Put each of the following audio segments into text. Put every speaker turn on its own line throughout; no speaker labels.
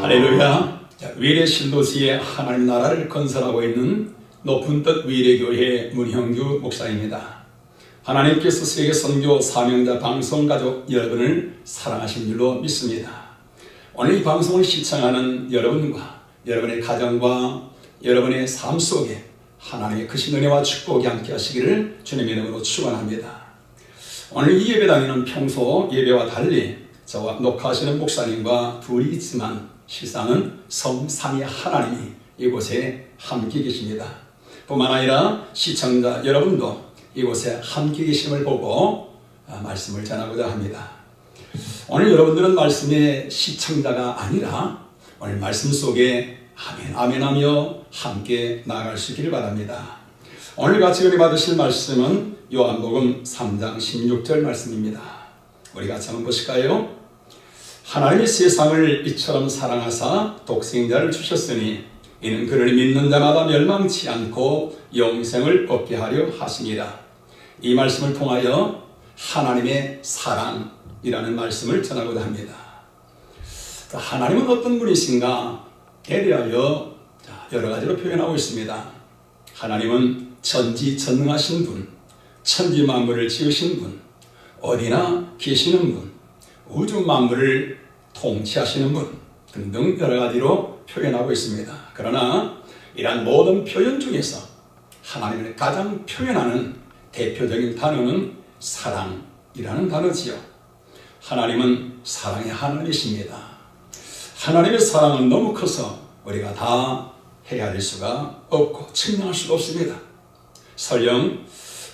할렐루야. 위례 신도시에 하나님 나라를 건설하고 있는 높은 뜻 위례교회 문형규 목사입니다. 하나님께서 세계 선교 사명자 방송 가족 여러분을 사랑하신 줄로 믿습니다. 오늘 이 방송을 시청하는 여러분과 여러분의 가정과 여러분의 삶 속에 하나님의 크신 은혜와 축복이 함께 하시기를 주님의 이름으로 축원합니다. 오늘 이 예배당에는 평소 예배와 달리 저와 녹화하시는 목사님과 둘이 있지만 실상은 성삼위 하나님이 이곳에 함께 계십니다. 뿐만 아니라 시청자 여러분도 이곳에 함께 계심을 보고 말씀을 전하고자 합니다. 오늘 여러분들은 말씀의 시청자가 아니라 오늘 말씀 속에 아멘 아멘 하며 함께 나아갈 수 있기를 바랍니다. 오늘 같이 은혜 받으실 말씀은 요한복음 3장 16절 말씀입니다. 우리 같이 한번 보실까요? 하나님이 세상을 이처럼 사랑하사 독생자를 주셨으니 이는 그를 믿는 자마다 멸망치 않고 영생을 얻게 하려 하심이라. 이 말씀을 통하여 하나님의 사랑이라는 말씀을 전하고자 합니다. 하나님은 어떤 분이신가에 대하여 여러 가지로 표현하고 있습니다. 하나님은 전지전능하신 분, 천지 만물을 지으신 분, 어디나 계시는 분, 우주 만물을 통치하시는 분 등등 여러 가지로 표현하고 있습니다. 그러나 이러한 모든 표현 중에서 하나님을 가장 표현하는 대표적인 단어는 사랑이라는 단어지요. 하나님은 사랑의 하나님이십니다. 하나님의 사랑은 너무 커서 우리가 다 헤아릴 수가 없고 측량할 수가 없습니다. 설령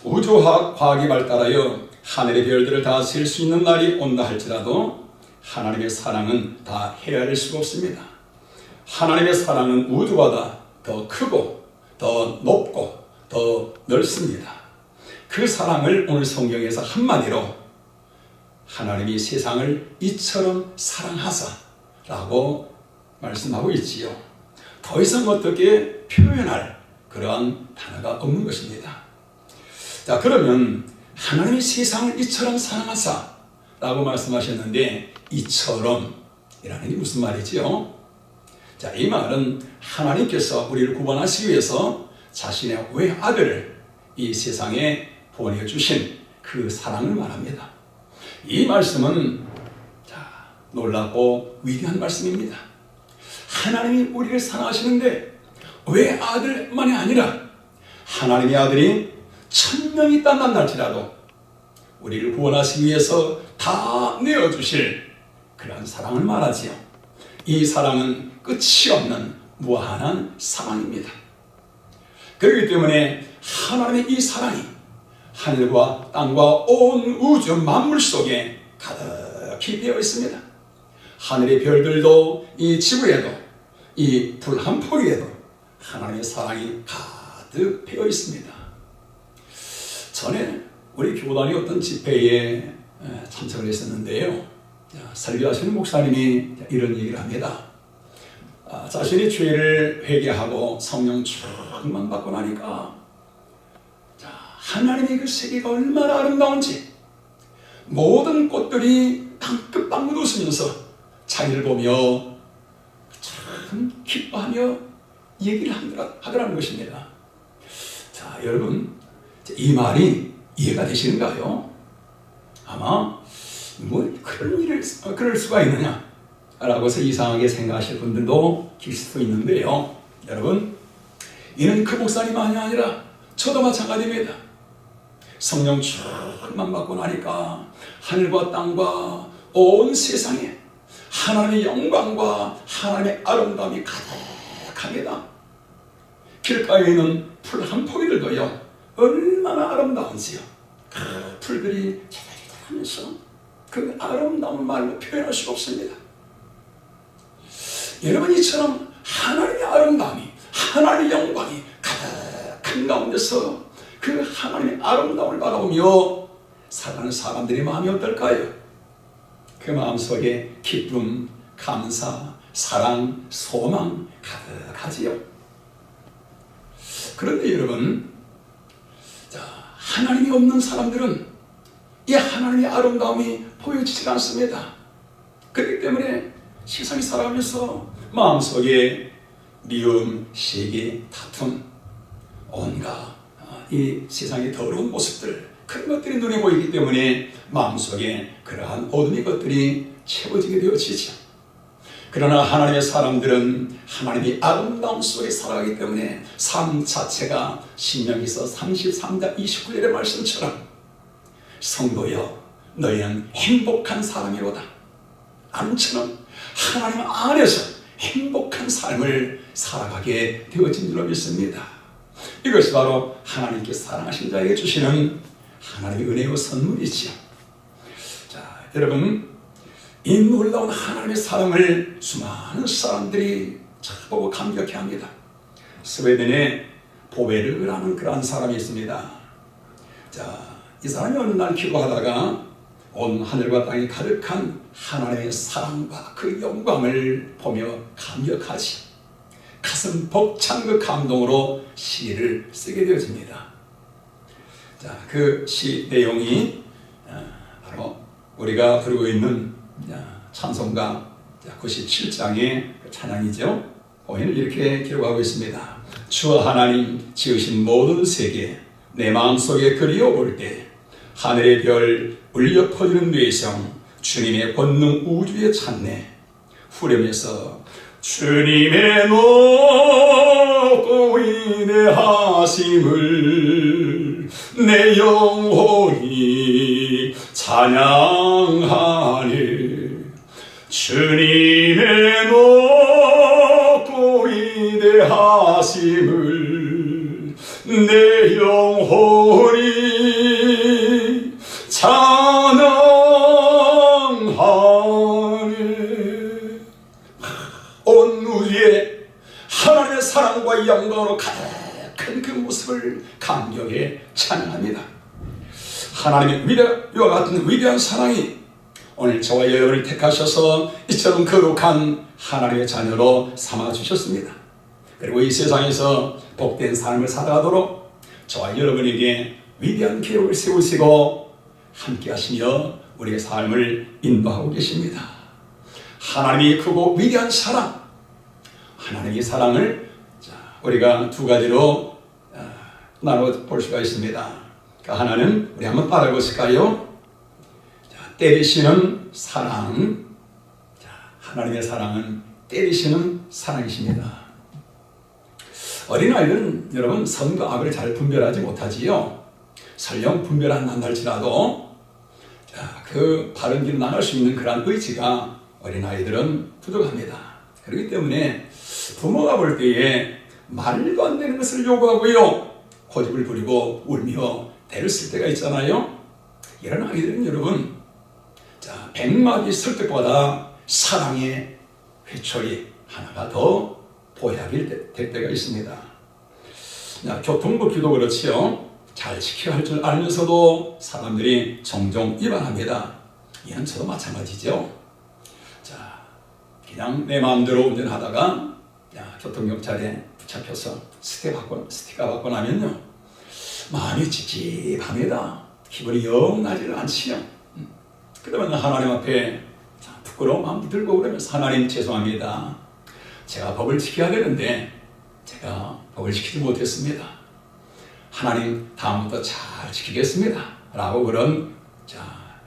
우주화학 과학이 발달하여 하늘의 별들을 다 셀 수 있는 날이 온다 할지라도 하나님의 사랑은 다 헤아릴 수가 없습니다. 하나님의 사랑은 우주보다 더 크고 더 높고 더 넓습니다. 그 사랑을 오늘 성경에서 한마디로 하나님이 세상을 이처럼 사랑하사 라고 말씀하고 있지요. 더 이상 어떻게 표현할 그러한 단어가 없는 것입니다. 자, 그러면 하나님이 세상을 이처럼 사랑하사 라고 말씀하셨는데 이처럼 이라는 게 무슨 말이지요? 자, 이 말은 하나님께서 우리를 구원하시기 위해서 자신의 외아들을 이 세상에 보내주신 그 사랑을 말합니다. 이 말씀은 놀랍고 위대한 말씀입니다. 하나님이 우리를 사랑하시는데 외아들만이 아니라 하나님의 아들이 1000명이 만날지라도 우리를 구원하시기 위해서 다 내어주실 그런 사랑을 말하지요. 이 사랑은 끝이 없는 무한한 사랑입니다. 그렇기 때문에 하나님의 이 사랑이 하늘과 땅과 온 우주 만물 속에 가득히 배어 있습니다. 하늘의 별들도 이 지구에도 이 불 한 포기에도 하나님의 사랑이 가득 배어 있습니다. 전에 우리 교단이 어떤 집회에 참석을 했었는데요. 설교하시는 목사님이 이런 얘기를 합니다. 자신이 죄를 회개하고 성령 충만 받고 나니까 하나님의 그 세계가 얼마나 아름다운지 모든 꽃들이 땅끝방긋 웃으면서 자기를 보며 참 기뻐하며 얘기를 하더라는 것입니다. 자, 여러분, 이 말이 이해가 되시는가요? 아마 그럴 수가 있느냐 라고 해서 이상하게 생각하실 분들도 계실 수 있는데요. 여러분, 이는 그 목사님만이 아니라 저도 마찬가지입니다. 성령 충만 받고 나니까 하늘과 땅과 온 세상에 하나님의 영광과 하나님의 아름다움이 가득합니다. 길가에 있는 풀 한 포기들도요 얼마나 아름다운지요. 그 풀들이 자잘자잘하면서 그 아름다운 말로 표현할 수가 없습니다. 여러분, 이처럼 하나님의 아름다움이 하나님의 영광이 가득한 가운데서 그 하나님의 아름다움을 바라보며 살아가는 사람들의 마음이 어떨까요? 그 마음속에 기쁨, 감사, 사랑, 소망 가득하지요. 그런데 여러분, 하나님이 없는 사람들은 이 하나님의 아름다움이 보여지지 않습니다. 그렇기 때문에 세상에 살아가면서 마음속에 미움, 시기, 다툼, 온갖 이 세상의 더러운 모습들, 그런 것들이 눈에 보이기 때문에 마음속에 그러한 어둠의 것들이 채워지게 되어지죠. 그러나 하나님의 사람들은 하나님의 아름다움 속에 살아가기 때문에 삶 자체가 신명기서 33장 29절의 말씀처럼 성도여 너희는 행복한 사람이로다. 아름처럼 하나님 안에서 행복한 삶을 살아가게 되어진 줄로 믿습니다. 이것이 바로 하나님께 사랑하신 자에게 주시는 하나님의 은혜의 선물이지요. 자, 여러분, 이 놀라운 하나님의 사랑을 수많은 사람들이 보고 감격해합니다. 스웨덴에 보베르라는 그러한 사람이 있습니다. 자, 이 사람이 어느 날 기도하다가 온 하늘과 땅이 가득한 하나님의 사랑과 그 영광을 보며 감격하지, 가슴 벅찬 그 감동으로 시를 쓰게 되어집니다. 자, 그 시 내용이 바로 우리가 부르고 있는 찬송가 97장의 찬양이죠. 거기는 이렇게 기록하고 있습니다. 주 하나님 지으신 모든 세계 내 마음속에 그리워 볼 때 하늘의 별 울려 퍼지는 뇌성 주님의 권능 우주에 찾네. 후렴에서 주님의 높고 위대하심을 내 영혼이 찬양하네. 주님의 높고 위대하심을 내 영혼이 찬양하네. 온 우주에 하나님의 사랑과 영광으로 가득한 그 모습을 감격에 찬양합니다. 하나님의 이와 같은 위대한 사랑이 오늘 저와 여러분을 택하셔서 이처럼 거룩한 하나님의 자녀로 삼아주셨습니다. 그리고 이 세상에서 복된 삶을 살아가도록 저와 여러분에게 위대한 계획을 세우시고 함께 하시며 우리의 삶을 인도하고 계십니다. 하나님의 크고 위대한 사랑, 하나님의 사랑을 우리가 두 가지로 나눠볼 수가 있습니다. 하나는 우리 한번 따라해보실까요? 때리시는 사랑. 하나님의 사랑은 때리시는 사랑이십니다. 어린아이들은 여러분 선과 악을 잘 분별하지 못하지요. 설령 분별 안 한달지라도 그 바른 길을 나갈 수 있는 그런 의지가 어린아이들은 부족합니다. 그렇기 때문에 부모가 볼 때에 말도 안 되는 것을 요구하고요, 고집을 부리고 울며 대를 쓸 때가 있잖아요. 이런 아이들은 여러분, 백마디 설득보다 사랑의 회초리 하나가 더 보약이 될 때가 있습니다. 교통법규도 그렇지요. 잘 지켜야 할 줄 알면서도 사람들이 종종 위반합니다. 이는 저도 마찬가지죠. 그냥 내 마음대로 운전하다가 교통경찰에 붙잡혀서 스티커 받고 나면요, 마음이 찝찝합니다. 기분이 영 나지를 않지요. 그러면 하나님 앞에 부끄러운 마음 들고 그러면서 하나님 죄송합니다. 제가 법을 지켜야 되는데 제가 법을 지키지 못했습니다. 하나님 다음부터 잘 지키겠습니다. 라고 그런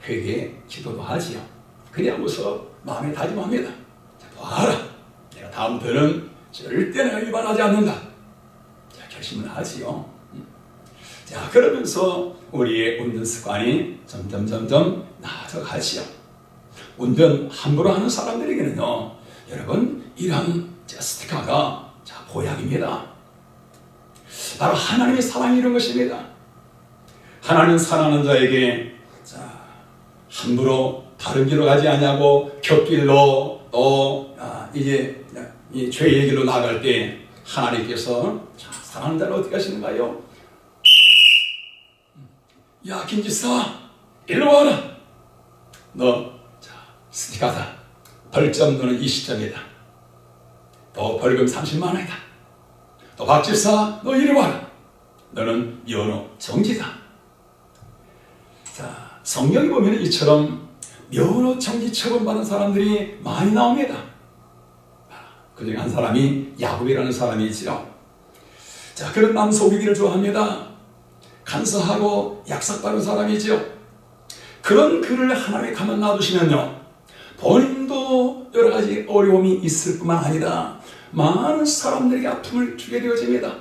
회개 기도도 하지요. 그리하고서 마음에 다짐합니다. 봐라, 내가 다음부터는 절대 내가 위반하지 않는다. 결심을 하지요. 그러면서 우리의 운전 습관이 점점 나아져가지요. 운전 함부로 하는 사람들에게는요, 여러분, 이러한 스티커가 보약입니다. 바로 하나님의 사랑이 이런 것입니다. 하나님 사랑하는 자에게 함부로 다른 길로 가지 않냐고 곁길로 또 이제 이 죄의 길로 나갈 때 하나님께서 사랑하는 자를 어떻게 하시는가요? 야, 김지사, 일로 와라. 너 스티커다. 벌점 너는 이 시점이다. 또 벌금 30만 원이다. 또 박 집사 너 이리 와라. 너는 면허 정지다. 자, 성경에 보면 이처럼 면허 정지 처분받은 사람들이 많이 나옵니다. 그 중에 한 사람이 야곱이라는 사람이 있지요. 자, 그런 남소비기를 좋아합니다. 간사하고 약삭빠른 사람이지요. 그런 그를 하나님이 가만 놔두시면요, 본인도 여러 가지 어려움이 있을 뿐만 아니라 많은 사람들에게 아픔을 주게 되어집니다.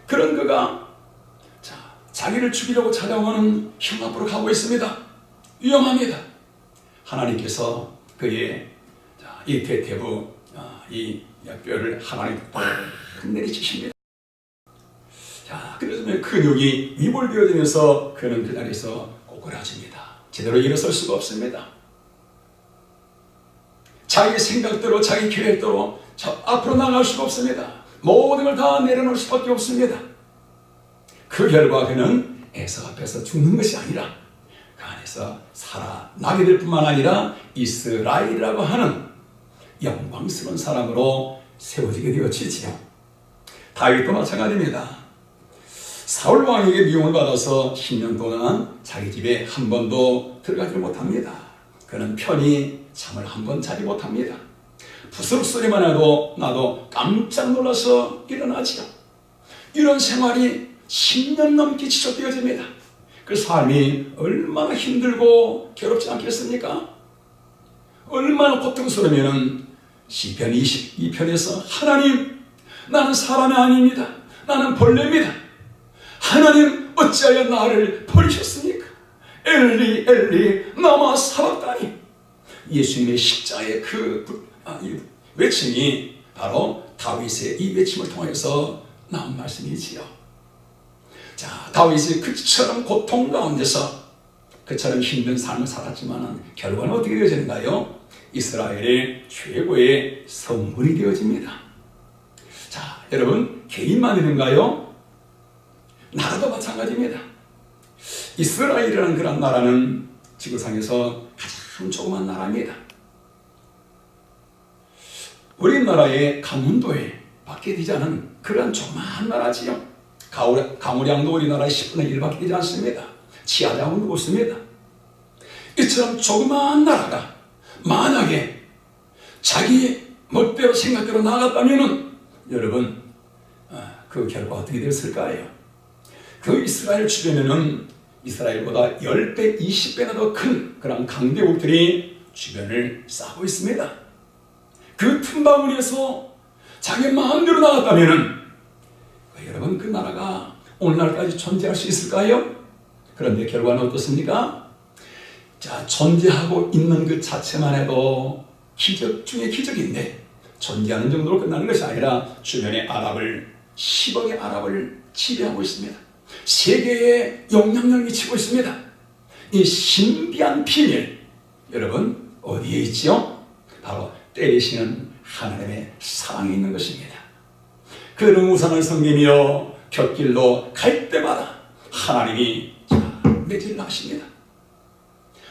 그런 그가 자기를 죽이려고 찾아오는 형 앞으로 가고 있습니다. 위험합니다. 하나님께서 그의 이 대퇴부 이 뼈를 하나님 팍 내리치십니다. 자, 그래서 근육이 위골되어지면서 그는 그 자리에서 꼬꾸라집니다. 제대로 일어설 수가 없습니다. 자기 생각대로 자기 계획대로 앞으로 나갈 수가 없습니다. 모든 걸 다 내려놓을 수밖에 없습니다. 그 결과 그는 에서 앞에서 죽는 것이 아니라 그 안에서 살아나게 될 뿐만 아니라 이스라엘이라고 하는 영광스러운 사람으로 세워지게 되어지지요. 다윗도 마찬가지입니다. 사울 왕에게 미움을 받아서 10년 동안 자기 집에 한 번도 들어가지 못합니다. 그는 편히 잠을 한 번 자지 못합니다. 부스럭 소리만 해도 나도 깜짝 놀라서 일어나지요. 이런 생활이 10년 넘게 지속되어집니다. 그 삶이 얼마나 힘들고 괴롭지 않겠습니까? 얼마나 고통스러우면 시편 22편에서 하나님, 나는 사람이 아닙니다. 나는 벌레입니다. 하나님, 어찌하여 나를 버리셨습니까? 엘리 엘리 라마 사박다니. 예수님의 십자가의 이 외침이 바로 다윗의 이 외침을 통해서 나온 말씀이지요. 자, 다윗이 그처럼 고통 가운데서 그처럼 힘든 삶을 살았지만 결과는 어떻게 되어지는가요? 이스라엘의 최고의 성문이 되어집니다. 자, 여러분, 개인만 이런가요? 나라도 마찬가지입니다. 이스라엘이라는 그런 나라는 지구상에서 가장 조그만 나라입니다. 우리나라의 강원도에 밖에 되지 않은 그런 조그만 나라지요. 강우량도 우리나라의 10분의 1밖에 되지 않습니다. 치아량은 없습니다. 이처럼 조그만 나라가 만약에 자기 멋대로 생각대로 나갔다면 여러분, 그 결과 어떻게 되었을까요? 그 이스라엘 주변에는 이스라엘보다 10배, 20배나 더 큰 그런 강대국들이 주변을 싸고 있습니다. 그 틈바구니에서 자기 마음대로 나갔다면 여러분, 그 나라가 오늘날까지 존재할 수 있을까요? 그런데 결과는 어떻습니까? 자, 존재하고 있는 그 자체만 해도 기적 중에 기적인데 존재하는 정도로 끝나는 것이 아니라 주변의 10억의 아랍을 지배하고 있습니다. 세계에 영향력을 미치고 있습니다. 이 신비한 비밀, 여러분 어디에 있지요? 바로 때리시는 하나님의 사랑에 있는 것입니다. 그런 우상을 섬기며 곁길로 갈 때마다 하나님이 매질을 하십니다.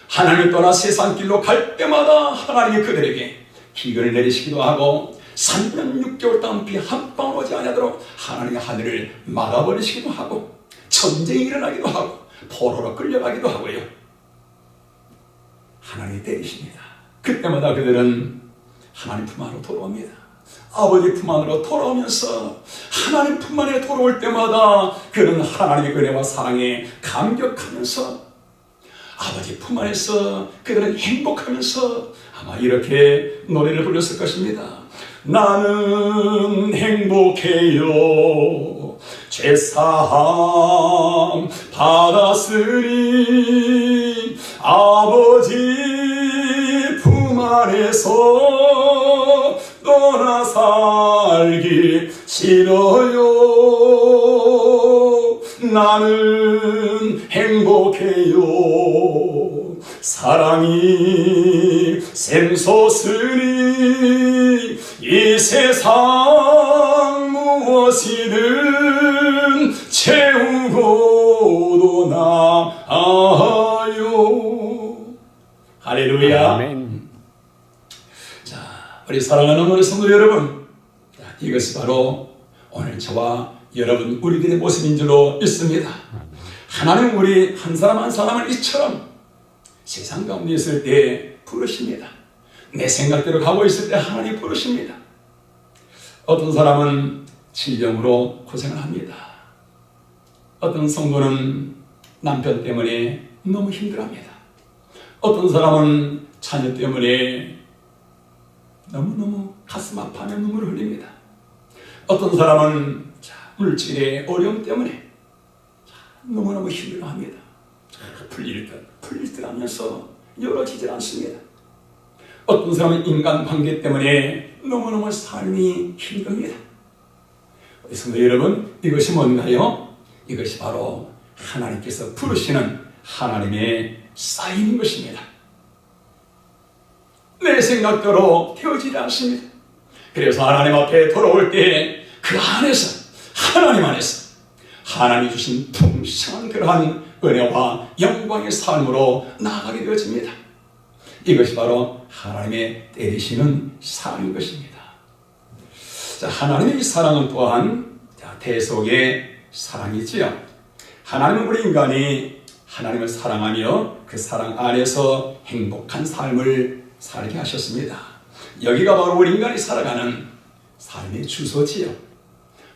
하나님을 떠나 세상 길로 갈 때마다 하나님이 그들에게 기근을 내리시기도 하고 3년 6개월 동안 비 한 방울 오지 않도록 하나님의 하늘을 막아버리시기도 하고 전쟁이 일어나기도 하고 포로로 끌려가기도 하고요. 하나님이 때리십니다. 그때마다 그들은 하나님 품 안으로 돌아옵니다. 아버지 품 안으로 돌아오면서 하나님 품 안에 돌아올 때마다 그는 하나님의 은혜와 사랑에 감격하면서 아버지 품 안에서 그들은 행복하면서 아마 이렇게 노래를 불렀을 것입니다. 나는 행복해요. 죄사함 받았으니 아버지 품 안에서 떠나 살기 싫어요. 나는 행복해요. 사랑이 샘솟으니 이 세상 무엇이든 채우고도 나아요. 할렐루야.
아멘.
자, 우리 사랑하는 우리 성도 여러분, 이것이 바로 오늘 저와 여러분 우리들의 모습인 줄로 믿습니다. 하나님 우리 한 사람 한 사람을 이처럼 세상 가운데 있을 때 부르십니다. 내 생각대로 가고 있을 때 하나님 부르십니다. 어떤 사람은 질병으로 고생을 합니다. 어떤 성도는 남편 때문에 너무 힘들어합니다. 어떤 사람은 자녀 때문에 너무너무 가슴 아파하며 눈물을 흘립니다. 어떤 사람은 물질의 어려움 때문에 너무너무 힘들어합니다. 풀릴 듯 하면서 열어지질 않습니다. 어떤 사람은 인간관계 때문에 너무너무 삶이 힘듭니다. 성도 여러분, 이것이 뭔가요? 이것이 바로 하나님께서 부르시는 하나님의 사인인 것입니다. 내 생각대로 되어지지 않습니다. 그래서 하나님 앞에 돌아올 때 그 안에서, 하나님 안에서 하나님이 주신 풍성한 그러한 은혜와 영광의 삶으로 나아가게 되어집니다. 이것이 바로 하나님의 때리시는 사랑인 것입니다. 자, 하나님의 이 사랑은 또한 대속의 사랑이지요. 하나님은 우리 인간이 하나님을 사랑하며 그 사랑 안에서 행복한 삶을 살게 하셨습니다. 여기가 바로 우리 인간이 살아가는 삶의 주소지요.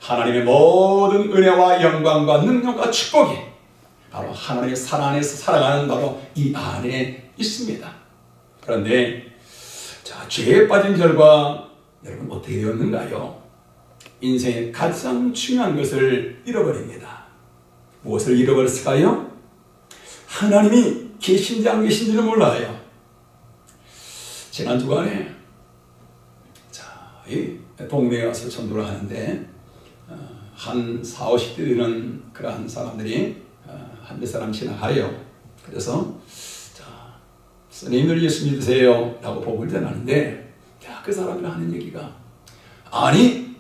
하나님의 모든 은혜와 영광과 능력과 축복이 바로 하나님의 사랑 안에서 살아가는 바로 이 안에 있습니다. 그런데 죄에 빠진 결과 여러분 어떻게 되었는가요? 인생의 가장 중요한 것을 잃어버립니다. 무엇을 잃어버렸을까요? 하나님이 계신지 안 계신지를 몰라요. 지난 주간에 이 동네에 와서 전도를 하는데 한 40, 50대 되는 그러한 사람들이 한 몇 사람 지나가요. 그래서 선생님들 예수 믿으세요 라고 복을 전하는데 그 사람이 하는 얘기가 아니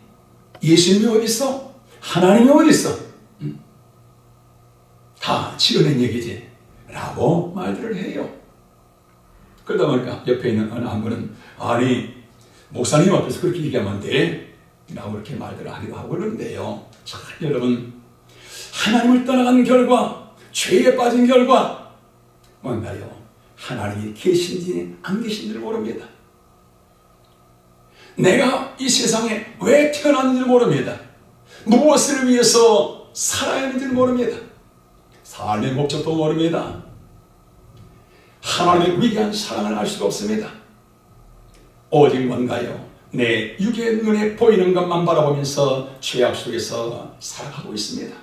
예수님이 어디 있어? 하나님이 어디 있어? 다 지어낸 얘기지 라고 말들을 해요. 그러다 보니까 옆에 있는 어느 한 분은 아니 목사님 앞에서 그렇게 얘기하면 안 돼 라고 그렇게 말들을 하기도 하고 그러는데요. 자, 여러분 하나님을 떠나간 결과 죄에 빠진 결과 뭔가요? 하나님이 계신지 안 계신지를 모릅니다. 내가 이 세상에 왜 태어났는지를 모릅니다. 무엇을 위해서 살아야 하는지를 모릅니다. 삶의 목적도 모릅니다. 하나님의 위대한 사랑을 알 수가 없습니다. 오직 뭔가요? 내 육의 눈에 보이는 것만 바라보면서 죄악 속에서 살아가고 있습니다.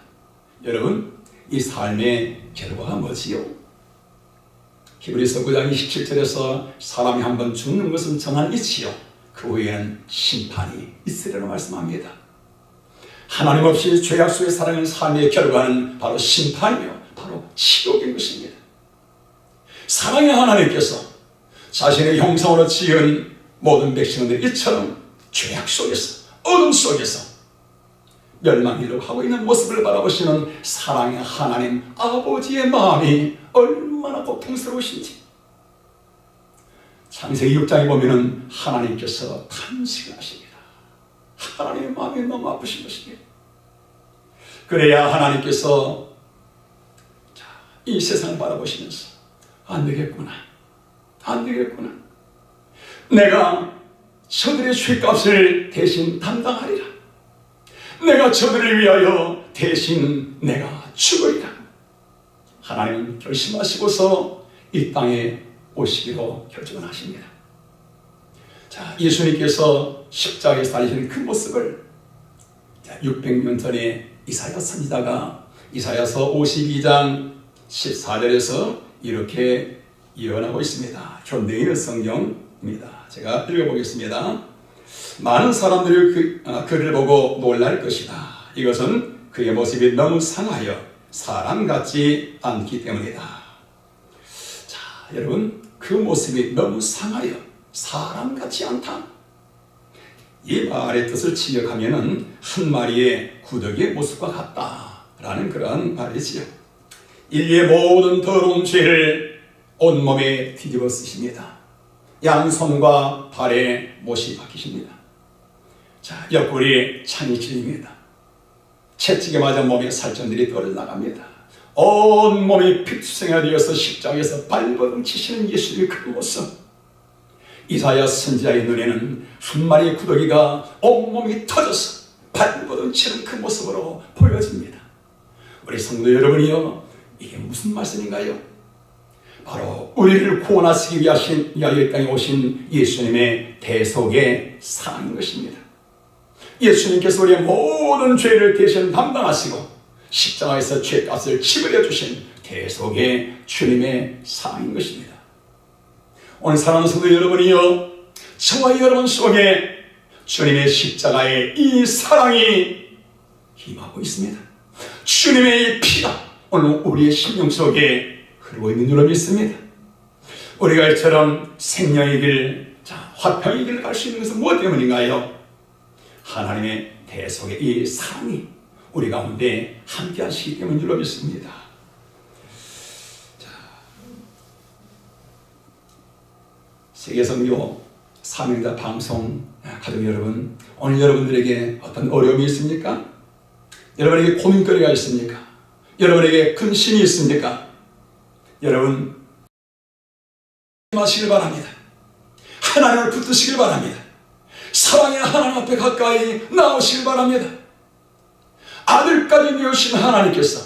여러분, 이 삶의 결과가 뭐지요? 히브리서 9장 27절에서 사람이 한번 죽는 것은 정한 이치요 그 후에는 심판이 있으리라고 말씀합니다. 하나님 없이 죄악 속에 살아가는 삶의 결과는 바로 심판이요 바로 지옥인 것입니다. 사랑의 하나님께서 자신의 형상으로 지은 모든 백성들 이처럼 죄악 속에서 어둠 속에서 멸망이라고 하고 있는 모습을 바라보시는 사랑의 하나님 아버지의 마음이 얼마나 고통스러우신지 창세기 6장에 보면은 하나님께서 탄식을 하십니다. 하나님의 마음이 너무 아프신 것입니다. 그래야 하나님께서 이 세상을 바라보시면서 안 되겠구나. 내가 저들의 죄값을 대신 담당하리라. 내가 저들을 위하여 대신 내가 죽으리라. 하나님은 결심하시고서 이 땅에 오시기로 결정을 하십니다. 자, 예수님께서 십자가에 달리시는 그 모습을 600년 전에 이사야 선지자가 이사야서 52장 14절에서 이렇게 예언하고 있습니다. 현대인의 성경입니다. 제가 읽어보겠습니다. 많은 사람들이 그를 보고 놀랄 것이다. 이것은 그의 모습이 너무 상하여 사람 같지 않기 때문이다. 자, 여러분, 그 모습이 너무 상하여 사람 같지 않다. 이 말의 뜻을 직역하면은 한 마리의 구더기의 모습과 같다라는 그러한 말이지요. 인류의 모든 더러운 죄를 온몸에 뒤집어 쓰십니다. 양손과 발에 못이 박히십니다. 자, 옆구리에 창이 찔립니다. 채찍에 맞아 몸에 살점들이 떨어나갑니다. 온 몸이 피투성이가 되어서 십자가에서 발버둥 치시는 예수의 그 모습. 이사야 선지자의 눈에는 한 마리의 구더기가 온몸이 터져서 발버둥 치는 그 모습으로 보여집니다. 우리 성도 여러분이요, 이게 무슨 말씀인가요? 바로 우리를 구원하시기 위하여 이 땅에 오신 예수님의 대속의 사랑인 것입니다. 예수님께서 우리의 모든 죄를 대신 담당하시고 십자가에서 죄값을 지불해 주신 대속의 주님의 사랑인 것입니다. 오늘 사랑하는 성도 여러분이요, 저와 여러분 속에 주님의 십자가의 이 사랑이 임하고 있습니다. 주님의 이 피가 오늘 우리의 심령 속에 흐르고 있는 줄 믿습니다. 우리가 이처럼 생명의 길, 화평의 길을 갈 수 있는 것은 무엇 때문인가요? 하나님의 대속의 이 사랑이 우리 가운데 함께 하시기 때문인 줄 믿습니다. 세계선교 사명자 방송 가족 여러분, 오늘 여러분들에게 어떤 어려움이 있습니까? 여러분에게 고민거리가 있습니까? 여러분에게 근심이 있습니까? 여러분 마시길 바랍니다. 하나님을 붙드시길 바랍니다. 사랑의 하나님 앞에 가까이 나오시길 바랍니다. 아들까지 내오신 하나님께서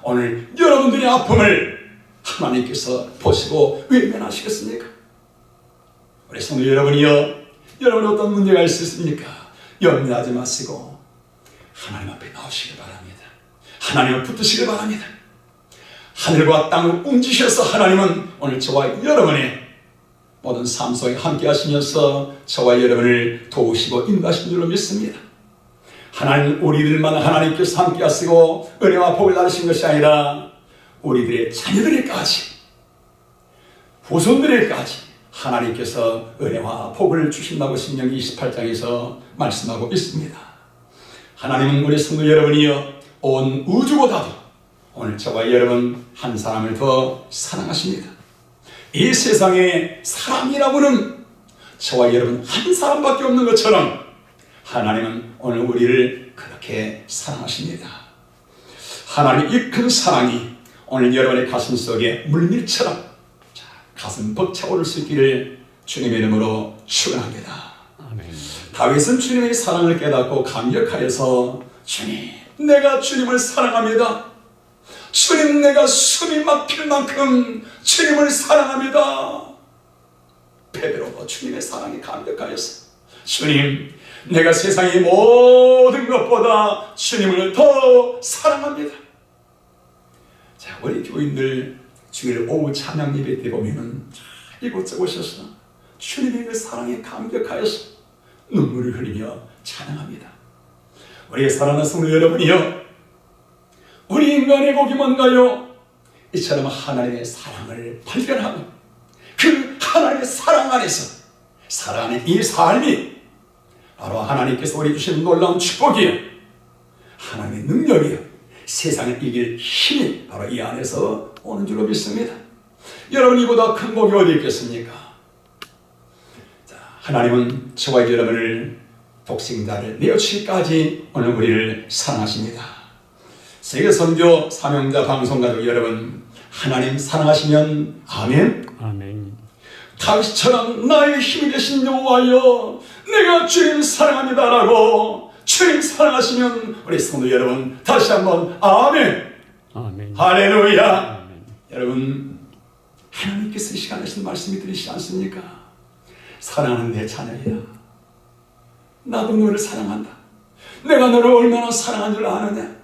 오늘 여러분들의 아픔을 하나님께서 보시고 외면하시겠습니까? 우리 성도 여러분이요, 여러분 어떤 문제가 있으십니까? 염려하지 마시고 하나님 앞에 나오시길 바랍니다. 하나님을 붙드시길 바랍니다. 하늘과 땅을 움직이셔서 하나님은 오늘 저와 여러분의 모든 삶 속에 함께 하시면서 저와 여러분을 도우시고 인도하신 줄로 믿습니다. 하나님, 우리들만 하나님께서 함께 하시고 은혜와 복을 나누신 것이 아니라 우리들의 자녀들에게까지, 후손들에게까지 하나님께서 은혜와 복을 주신다고 신명기 28장에서 말씀하고 있습니다. 하나님은 우리 성도 여러분이요, 온 우주보다도 오늘 저와 여러분 한 사람을 더 사랑하십니다. 이 세상에 사랑이라고는 저와 여러분 한 사람밖에 없는 것처럼 하나님은 오늘 우리를 그렇게 사랑하십니다. 하나님의 이 큰 사랑이 오늘 여러분의 가슴 속에 물밀처럼 가슴 벅차오를 수 있기를 주님의 이름으로 축원합니다. 아멘. 다윗은 주님의 사랑을 깨닫고 감격하여서 주님, 내가 주님을 사랑합니다. 주님, 내가 숨이 막힐 만큼 주님을 사랑합니다. 베드로도 주님의 사랑에 감격하여서 주님, 내가 세상의 모든 것보다 주님을 더 사랑합니다. 자, 우리 교인들 주일 오후 찬양 예배 때 보면은 이곳저곳 오셔서 주님의 그 사랑에 감격하여서 눈물을 흘리며 찬양합니다. 우리 사랑하는 성도 여러분이요, 우리 인간의 복이 뭔가요? 이처럼 하나님의 사랑을 발견하고 그 하나님의 사랑 안에서 살아가는 이 삶이 바로 하나님께서 우리 주신 놀라운 축복이에요. 하나님의 능력이에요. 세상을 이길 힘이 바로 이 안에서 오는 줄로 믿습니다. 여러분, 이보다 큰 복이 어디 있겠습니까? 자, 하나님은 저와 여러분을 독생자를 내어주기까지 오늘 우리를 사랑하십니다. 세계선교 사명자 방송가족 여러분, 하나님 사랑하시면 아멘.
아멘.
다윗처럼 나의 힘이 되신 여호와여, 내가 주님 사랑합니다라고 주님 사랑하시면 우리 성도 여러분 다시 한번 아멘.
아멘.
할렐루야.
아멘.
여러분, 하나님께서 이 시간에 하신 말씀이 들리시지 않습니까? 사랑하는 내 자녀야, 나도 너를 사랑한다. 내가 너를 얼마나 사랑한 줄 아느냐?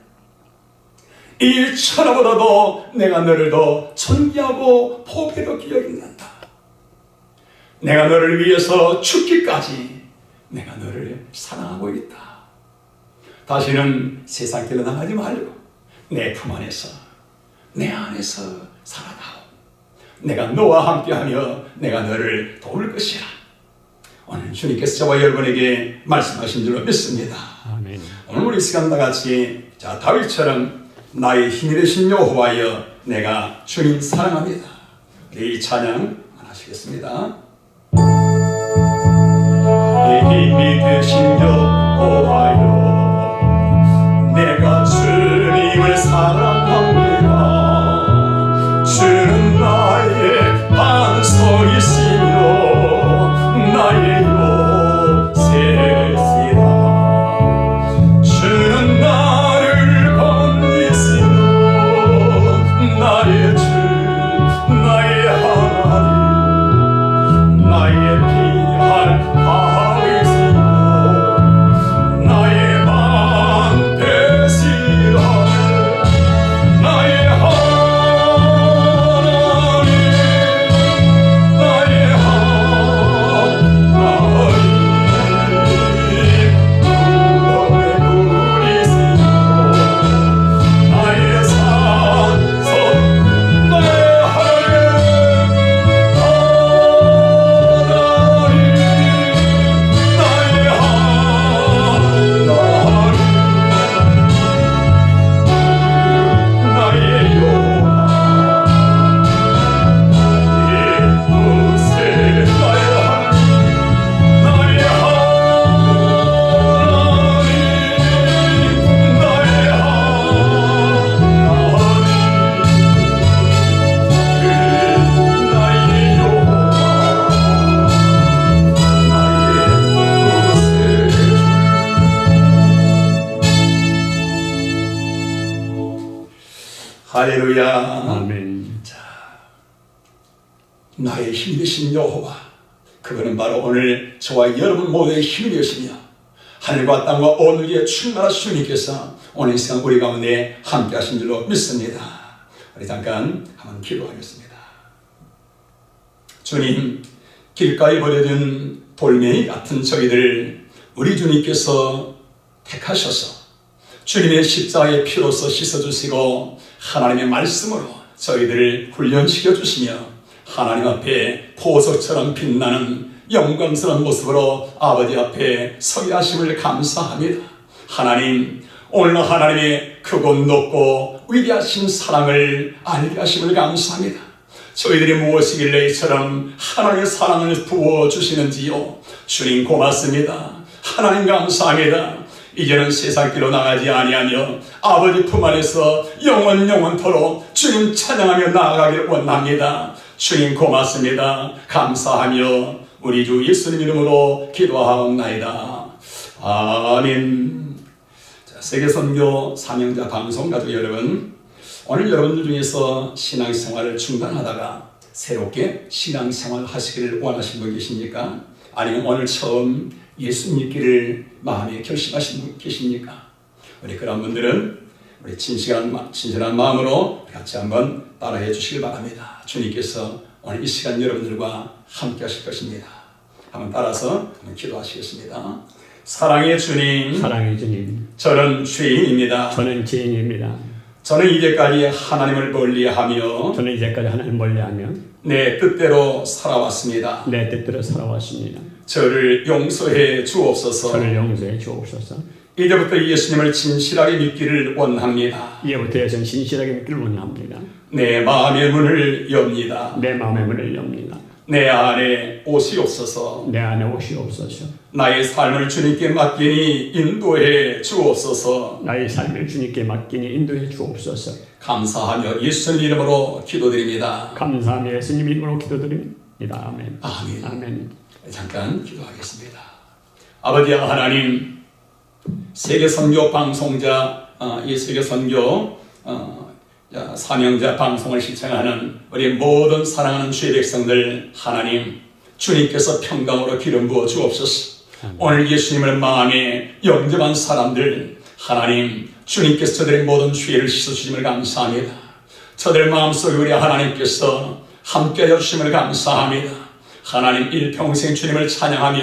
이 천하보다도 내가 너를 더 존귀하고 보배롭게 여긴다. 내가 너를 위해서 죽기까지 내가 너를 사랑하고 있다. 다시는 세상 길로 나가지 말고 내 품 안에서, 내 안에서 살아다오. 내가 너와 함께하며 내가 너를 도울 것이라. 오늘 주님께서 저와 여러분에게 말씀하신 줄로 믿습니다.
아멘.
오늘 우리 시간 다 같이 다윗처럼 나의 힘이 되신 여호와여, 내가 주님 사랑합니다. 이 찬양 하시겠습니다. 힘이 되신 여호와여, 내가 주님을 사랑합니다. 주는 나의 반석이시며 나의 요새시라. 주는 나를 건지시며 나의 주 나의 하나님, 나의 피할 바위시며 나의 방 되시라. 나의 하나님, 나의 하나님, 구원의 뿌리시며 나의 산성, 나의 하나님, 나의 하나님, 나의 여호와, 이곳에 나의 하나님, 나의 하나님, 나의 하나님, 나의 여호와, 할렐루야.
아멘.
나의 힘 되신 여호와, 그분은 바로 오늘 저와 여러분 모두의 힘이 되시며 하늘과 땅과 온 위에 충만하신 주님께서 오늘 이 시간 우리 가운데 함께 하신 줄로 믿습니다. 우리 잠깐 한번 기도하겠습니다. 주님, 길가에 버려진 돌멩이 같은 저희들 우리 주님께서 택하셔서 주님의 십자가의 피로서 씻어주시고 하나님의 말씀으로 저희들을 훈련시켜 주시며 하나님 앞에 보석처럼 빛나는 영광스러운 모습으로 아버지 앞에 서게 하심을 감사합니다. 하나님, 오늘 하나님의 크고 높고 위대하신 사랑을 알게 하심을 감사합니다. 저희들이 무엇이길래 이처럼 하나님의 사랑을 부어주시는지요. 주님 고맙습니다. 하나님 감사합니다. 이제는 세상 길로 나가지 아니하며 아버지 품 안에서 영원토록 주님 찬양하며 나아가기를 원합니다. 주님 고맙습니다. 감사하며 우리 주 예수님 이름으로 기도하옵나이다. 아멘. 자, 세계선교 사명자 방송 가족 여러분, 오늘 여러분들 중에서 신앙생활을 중단하다가 새롭게 신앙생활 하시기를 원하시는 분 계십니까? 아니면 오늘 처음 예수 믿기를 마음에 결심하신 분 계십니까? 우리 그런 분들은 우리 진실한 마음으로 같이 한번 따라해 주시길 바랍니다. 주님께서 오늘 이 시간 여러분들과 함께 하실 것입니다. 한번 따라서 한번 기도하시겠습니다. 사랑의 주님,
사랑의 주님,
저는 죄인입니다.
저는 죄인입니다.
저는 이제까지 하나님을 멀리하며
저는 이제까지 하나님을 멀리하며
내 뜻대로 살아왔습니다.
내 뜻대로 살아왔습니다.
저를 용서해 주옵소서.
저를 용서해 주옵소서.
이제부터 예수님을 진실하게 믿기를 원합니다.
이제부터 저는 신실하게 믿기를 원합니다.
내 마음의 문을 엽니다.
내 마음의 문을 엽니다.
내 안에 오시옵소서.
내 안에 오시옵소서.
나의 삶을 주님께 맡기니 인도해 주옵소서.
나의 삶을 주님께 맡기니 인도해 주옵소서.
감사하며 예수님 이름으로 기도드립니다.
감사하며 예수님 이름으로 기도드립니다. 아멘.
아멘.
아멘.
잠깐 기도하겠습니다. 아버지 하나님, 세계선교 방송자, 이 세계선교 사명자 방송을 시청하는 우리 모든 사랑하는 주의 백성들, 하나님 주님께서 평강으로 기름 부어 주옵소서. 오늘 예수님을 마음에 영접한 사람들, 하나님 주님께서 저들의 모든 죄를 씻어주심을 감사합니다. 저들 마음속에 우리 하나님께서 함께하여 주심을 감사합니다. 하나님 일평생 주님을 찬양하며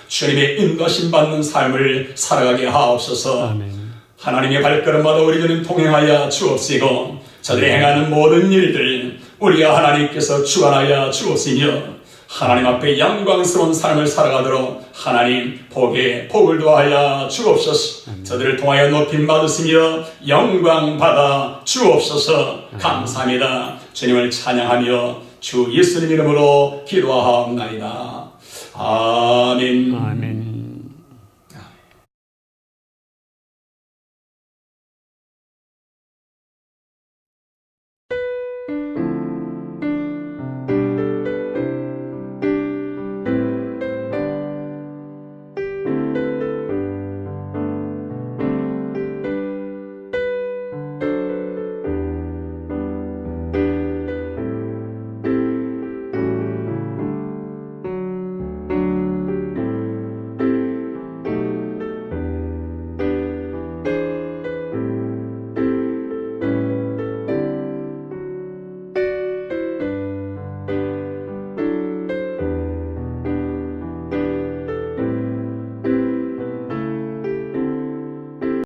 주님의 인도하심 받는 삶을 살아가게 하옵소서.
아멘.
하나님의 발걸음마다 우리 주님 동행하여 주옵시고 저들이 행하는 모든 일들 우리 하나님께서 주관하여 주옵시며 하나님 앞에 영광스러운 삶을 살아가도록 하나님 복을 더하여 주옵소서. 저들을 통하여 높임 받으시며 영광 받아 주옵소서. 감사합니다. 주님을 찬양하며 주 예수님 이름으로 기도하옵나이다. 아멘.
아멘.